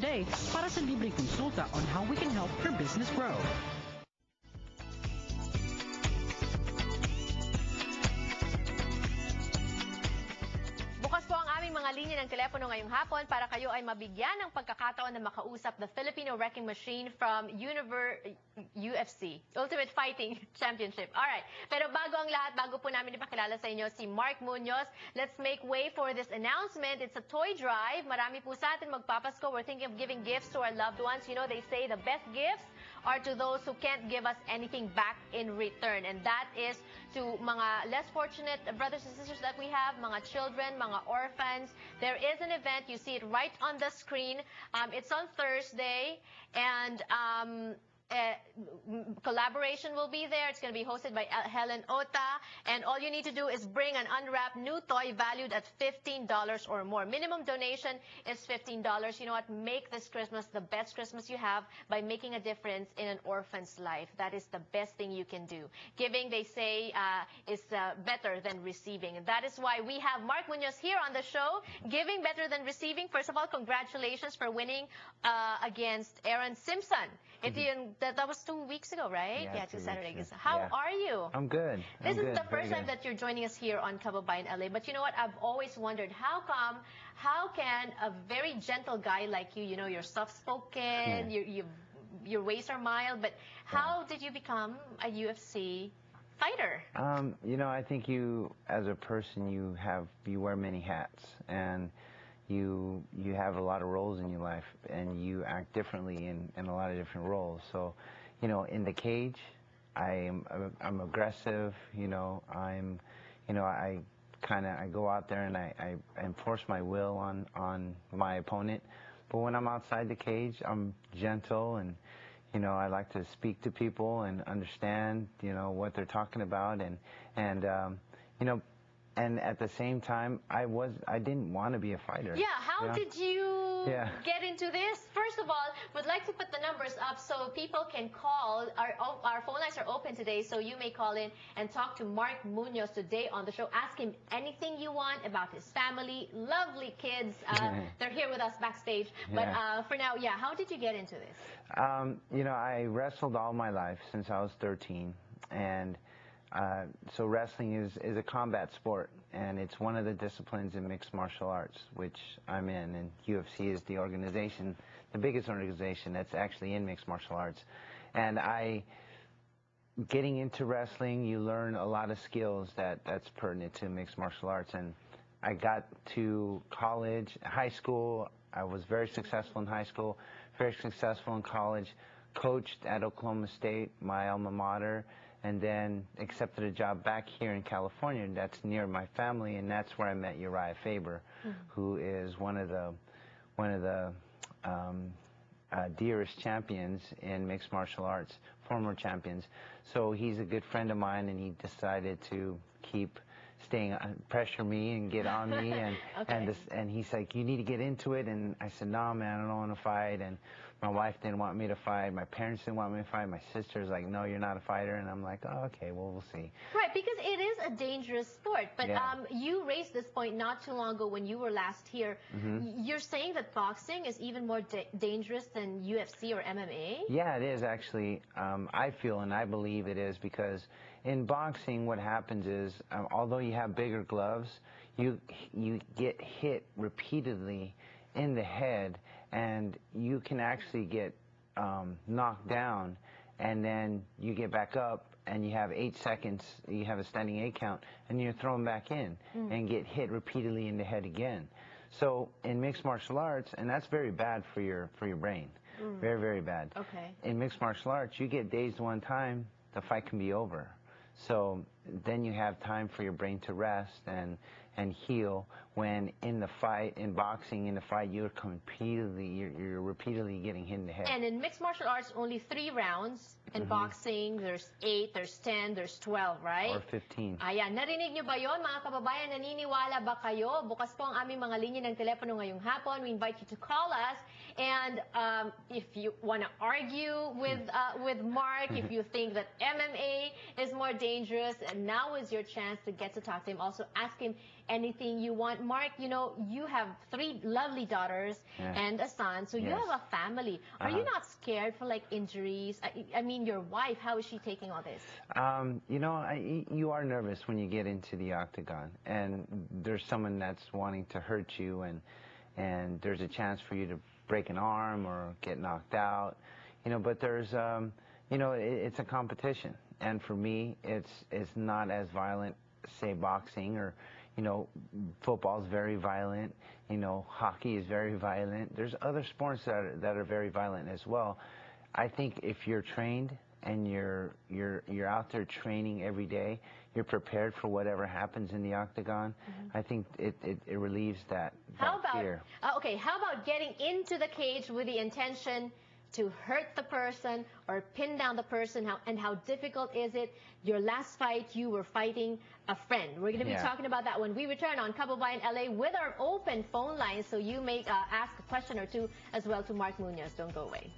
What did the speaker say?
today para sa libreng konsulta on how we can help your business grow. Bukas po ang aming mga linya ng telepono ngayong hapon para kayo ay mabigyan ng pagkakataon na makausap the Filipino wrecking machine from UFC, Ultimate Fighting Championship. Alright, pero bago ang lahat, bago po namin ipakilala sa inyo si Mark Munoz, let's make way for this announcement. It's a toy drive. Marami po sa atin magpapasko. We're thinking of giving gifts to our loved ones. You know, they say the best gifts are to those who can't give us anything back in return. And that is to mga less fortunate brothers and sisters that we have, mga children, mga orphans. There is an event. You see it right on the screen. It's on Thursday. And collaboration will be there. It's going to be hosted by Helen Ota. And all you need to do is bring an unwrapped new toy valued at $15 or more. Minimum donation is $15. You know what? Make this Christmas the best Christmas you have by making a difference in an orphan's life. That is the best thing you can do. Giving, they say, is better than receiving. And that is why we have Mark Munoz here on the show. Giving better than receiving. First of all, congratulations for winning against Aaron Simpson. That was 2 weeks ago, right? Yeah, 2 Saturdays. How are you? I'm good. This is the first time that you're joining us here on Kababayan, LA. But you know what? I've always wondered, how can a very gentle guy like you, you know, you're soft-spoken, your ways are mild, but how did you become a UFC fighter? You know, I think you, as a person, you wear many hats, and you have a lot of roles in your life, and you act differently in a lot of different roles. So, you know, in the cage, I'm aggressive. You know, I go out there and I enforce my will on my opponent. But when I'm outside the cage, I'm gentle, and you know, I like to speak to people and understand, you know, what they're talking about, and you know. And at the same time, I didn't want to be a fighter. Yeah, how did you get into this? First of all, we'd like to put the numbers up so people can call. Our phone lines are open today, so you may call in and talk to Mark Munoz today on the show. Ask him anything you want about his family. Lovely kids. They're here with us backstage. But for now, how did you get into this? You know, I wrestled all my life since I was 13, and so wrestling is a combat sport, and it's one of the disciplines in mixed martial arts, which I'm in, and UFC is the organization, the biggest organization that's actually in mixed martial arts. And getting into wrestling, you learn a lot of skills that's pertinent to mixed martial arts. And I got to college, high school. I was very successful in high school, very successful in college, coached at Oklahoma State, my alma mater, and then accepted a job back here in California that's near my family, and that's where I met Uriah Faber, who is one of the dearest champions in mixed martial arts, former champions. So he's a good friend of mine, and he decided to pressure me and get on me, and and he's like, you need to get into it. And I said, no, man, I don't want to fight. And my wife didn't want me to fight. My parents didn't want me to fight. My sister's like, no, you're not a fighter. And I'm like, oh, okay, well, we'll see. Right, because it is a dangerous sport. But you raised this point not too long ago when you were last here. You're saying that boxing is even more dangerous than UFC or MMA? Yeah, it is, actually. I feel and I believe it is, because in boxing, what happens is, although you have bigger gloves, you get hit repeatedly in the head, and you can actually get knocked down, and then you get back up, and you have 8 seconds, you have a standing 8 count, and you're thrown back in and get hit repeatedly in the head again. So in mixed martial arts, and that's very bad for your brain, very, very bad. Okay. In mixed martial arts, you get dazed one time, the fight can be over. So then you have time for your brain to rest and heal, when in the fight, in boxing, in the fight, you're repeatedly getting hit in the head. And in mixed martial arts, only 3 rounds. In boxing, there's 8, there's 10, there's 12, right? Or 15. Ayan, narinig nyo ba yon, mga kababayan? Naniniwala ba kayo? Bukas po ang aming mga linya ng telepono ngayong hapon. We invite you to call us. And if you want to argue with Mark, if you think that MMA is more dangerous, and now is your chance to get to talk to him. Also, ask him anything you want. Mark, you know, you have 3 lovely daughters and a son, so you have a family. Are you not scared for like injuries? I mean, your wife, how is she taking all this? You know, you are nervous when you get into the octagon, and there's someone that's wanting to hurt you, and there's a chance for you to break an arm or get knocked out, you know. But there's, you know, it's a competition, and for me, it's not as violent, say boxing, or, you know, football's very violent. You know, hockey is very violent. There's other sports that are very violent as well. I think if you're trained and you're out there training every day, you're prepared for whatever happens in the octagon. I think it relieves that fear. Okay, how about getting into the cage with the intention to hurt the person or pin down the person? How difficult is it? Your last fight, you were fighting a friend. We're going to be talking about that when we return on Kababayan LA with our open phone lines, so you may ask a question or two as well to Mark Munoz. Don't go away.